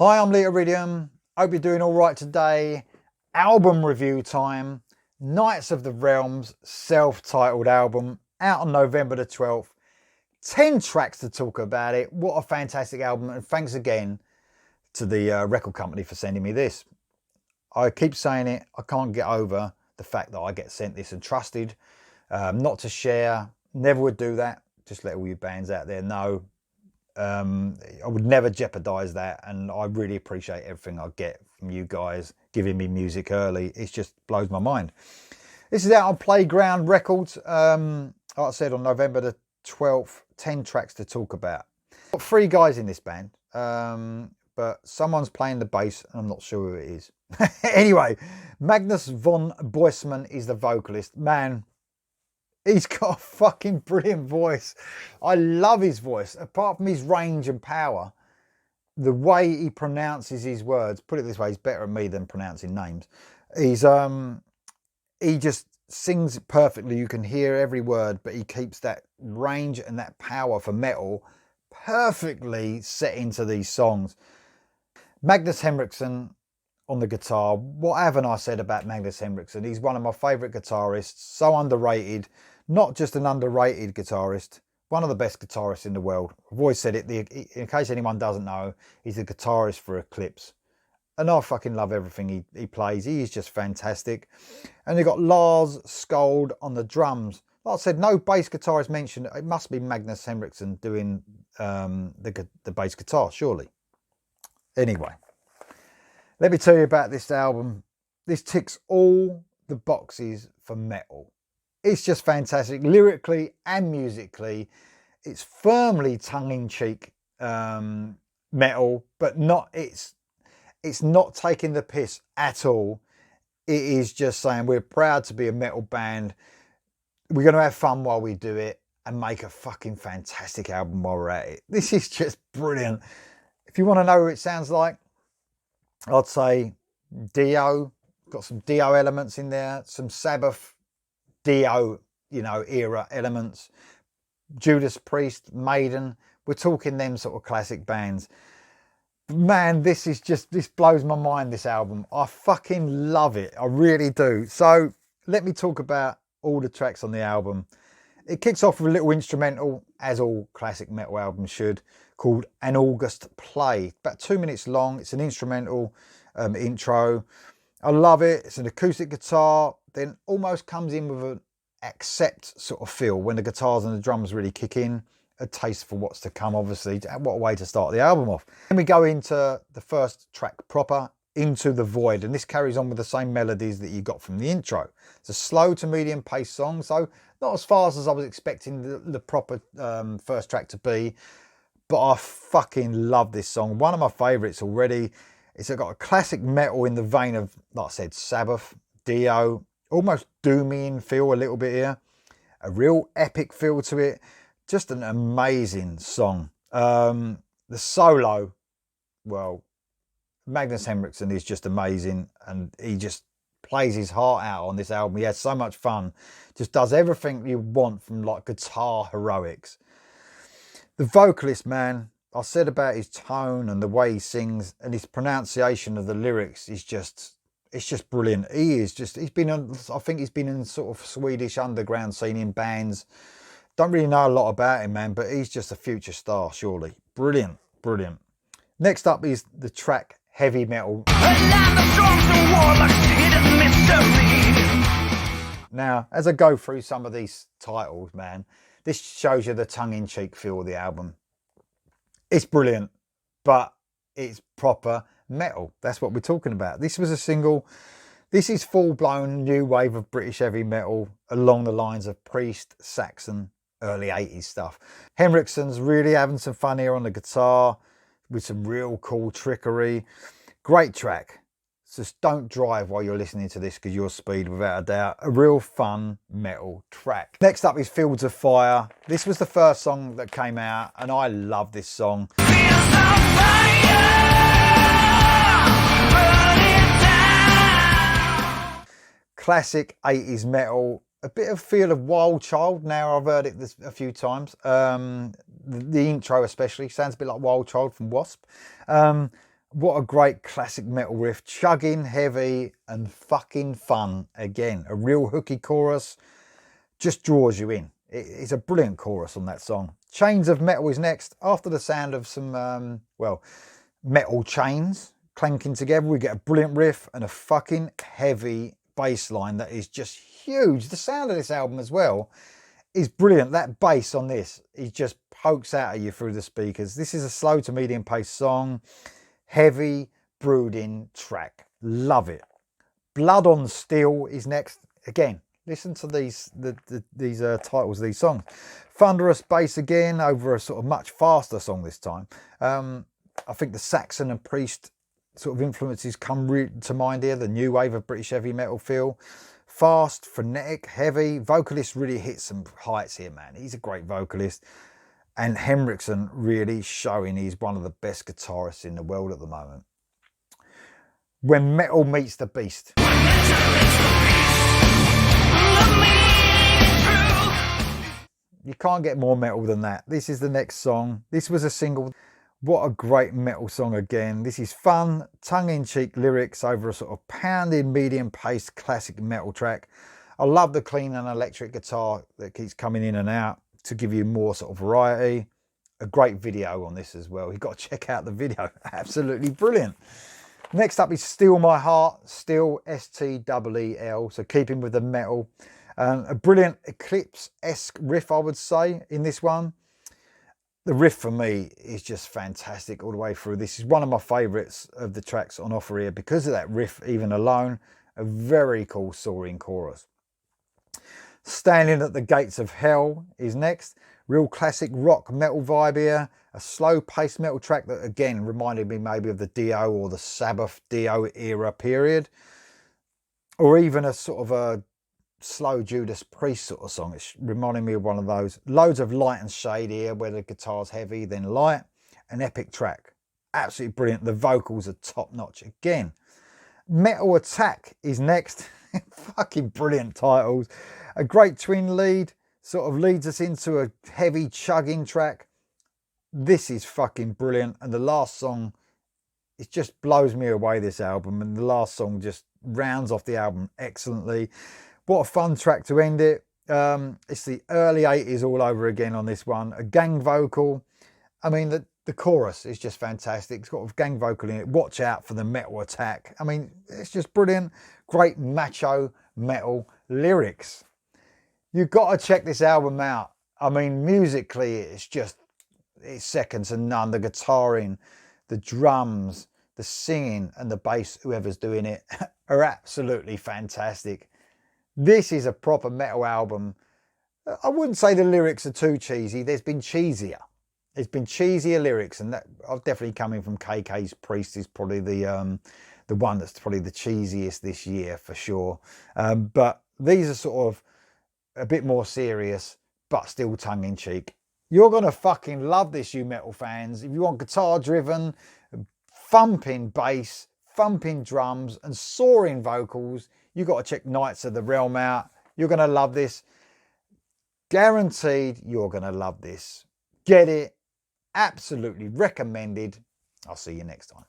Hi, I'm Iridium. Hope you're doing all right today. Album review time. Knights of the Realms self-titled album out on November the 12th. 10 tracks to talk about it. What a fantastic album, and thanks again to the record company for sending me this. I keep saying it, I can't get over the fact that I get sent this and trusted not to share. Never would do that. Just let all you bands out there know. I would never jeopardize that, and I really appreciate everything I get from you guys giving me music early. It just blows my mind. This is out on Playground Records, like I said, on November the 12th. 10 tracks to talk about. Got 3 guys in this band, but someone's playing the bass and I'm not sure who it is. Anyway, Magnus von Boisman is the vocalist. Man, he's got a fucking brilliant voice. I love his voice. Apart from his range and power, the way he pronounces his words, put it this way, he's better at me than pronouncing names. He just sings perfectly. You can hear every word, but he keeps that range and that power for metal perfectly set into these songs. Magnus Henriksen on the guitar. What haven't I said about Magnus Henriksen? He's one of my favourite guitarists, so underrated. Not just an underrated guitarist, one of the best guitarists in the world. I've always said it, in case anyone doesn't know, he's a guitarist for Eclipse. And I fucking love everything he plays. He is just fantastic. And you've got Lars Skuld on the drums. Like I said, no bass guitarist mentioned. It must be Magnus Henriksen doing the bass guitar, surely. Anyway, let me tell you about this album. This ticks all the boxes for metal. It's just fantastic, lyrically and musically. It's firmly tongue-in-cheek metal, but it's not taking the piss at all. It is just saying we're proud to be a metal band. We're going to have fun while we do it and make a fucking fantastic album while we're at it. This is just brilliant. If you want to know what it sounds like, I'd say Dio. Got some Dio elements in there, some Sabbath Dio, era elements. Judas Priest, Maiden. We're talking them sort of classic bands. Man, this blows my mind, this album. I fucking love it. I really do. So let me talk about all the tracks on the album. It kicks off with a little instrumental, as all classic metal albums should, called An August Play. About 2 minutes long. It's an instrumental intro. I love it. It's an acoustic guitar, then almost comes in with an accept sort of feel when the guitars and the drums really kick in. A taste for what's to come, obviously. What a way to start the album off. Then we go into the first track proper, Into the Void, and this carries on with the same melodies that you got from the intro. It's a slow to medium paced song, so not as fast as I was expecting the proper first track to be, but I fucking love this song. One of my favourites already. It's got a classic metal in the vein of, like I said, Sabbath, Dio, almost doomy in feel a little bit here. A real epic feel to it. Just an amazing song. The solo, well, Magnus Henriksen is just amazing, and he just plays his heart out on this album. He has so much fun. Just does everything you want from like guitar heroics. The vocalist, man, I said about his tone and the way he sings and his pronunciation of the lyrics is just, it's just brilliant. I think he's been in sort of Swedish underground scene in bands. Don't really know a lot about him, man, but he's just a future star, surely. Brilliant, brilliant. Next up is the track Heavy Metal. Now, as I go through some of these titles, man, this shows you the tongue-in-cheek feel of the album. It's brilliant, but it's proper metal. That's what we're talking about. This was a single. This is full-blown new wave of British heavy metal along the lines of Priest, Saxon, early 80s stuff. Henriksen's really having some fun here on the guitar with some real cool trickery. Great track. Just don't drive while you're listening to this because you'll speed without a doubt. A real fun metal track. Next up is Fields of Fire. This was the first song that came out and I love this song. Classic 80s metal. A bit of feel of Wild Child. Now I've heard it a few times. The intro especially sounds a bit like Wild Child from Wasp. What a great classic metal riff. Chugging, heavy and fucking fun again. A real hooky chorus. Just draws you in. It's a brilliant chorus on that song. Chains of Metal is next. After the sound of some, well, metal chains clanking together, we get a brilliant riff and a fucking heavy bass line that is just huge. The sound of this album as well is brilliant. That bass on this, it just pokes out at you through the speakers. This is a slow to medium paced song. Heavy, brooding track. Love it. Blood on Steel is next. Again, listen to these titles of these songs. Thunderous bass again over a sort of much faster song this time. I think the Saxon and Priest sort of influences come to mind here. The new wave of British heavy metal feel. Fast, frenetic, heavy. Vocalist really hits some heights here, man. He's a great vocalist. And Henriksen really showing he's one of the best guitarists in the world at the moment. When Metal Meets the Beast. You can't get more metal than that. This is the next song. This was a single. What a great metal song again. This is fun, tongue-in-cheek lyrics over a sort of pounding, medium-paced classic metal track. I love the clean and electric guitar that keeps coming in and out to give you more sort of variety. A great video on this as well. You've got to check out the video. Absolutely brilliant. Next up is Steal My Heart. Steal, S-T-E-E-L. So keeping with the metal. A brilliant Eclipse-esque riff, I would say, in this one. The riff for me is just fantastic all the way through. This is one of my favourites of the tracks on offer here because of that riff even alone. A very cool soaring chorus. Standing at the Gates of Hell is next. Real classic rock metal vibe here. A slow paced metal track that again reminded me maybe of the Dio or the Sabbath Dio era period. Or even a sort of a slow Judas Priest sort of song. It's reminding me of one of those. Loads of light and shade here where the guitar's heavy then light. An epic track. Absolutely brilliant. The vocals are top notch again. Metal Attack is next. Fucking brilliant titles. A great twin lead sort of leads us into a heavy chugging track. This is fucking brilliant. And the last song, it just blows me away, this album. And the last song just rounds off the album excellently. What a fun track to end it. It's the early 80s all over again on this one. A gang vocal. I mean, the chorus is just fantastic. It's got a gang vocal in it. Watch out for the Metal Attack. I mean, it's just brilliant. Great macho metal lyrics. You've got to check this album out. I mean, musically, it's second to none. The guitaring, the drums, the singing and the bass, whoever's doing it, are absolutely fantastic. This is a proper metal album. I wouldn't say the lyrics are too cheesy. There's been cheesier. There's been cheesier lyrics, and that I've definitely coming from KK's Priest is probably the one that's probably the cheesiest this year for sure. But these are sort of a bit more serious, but still tongue-in-cheek. You're going to fucking love this, you metal fans. If you want guitar-driven, thumping bass, thumping drums, and soaring vocals, you've got to check Knights of the Realm out. You're going to love this. Guaranteed you're going to love this. Get it. Absolutely recommended. I'll see you next time.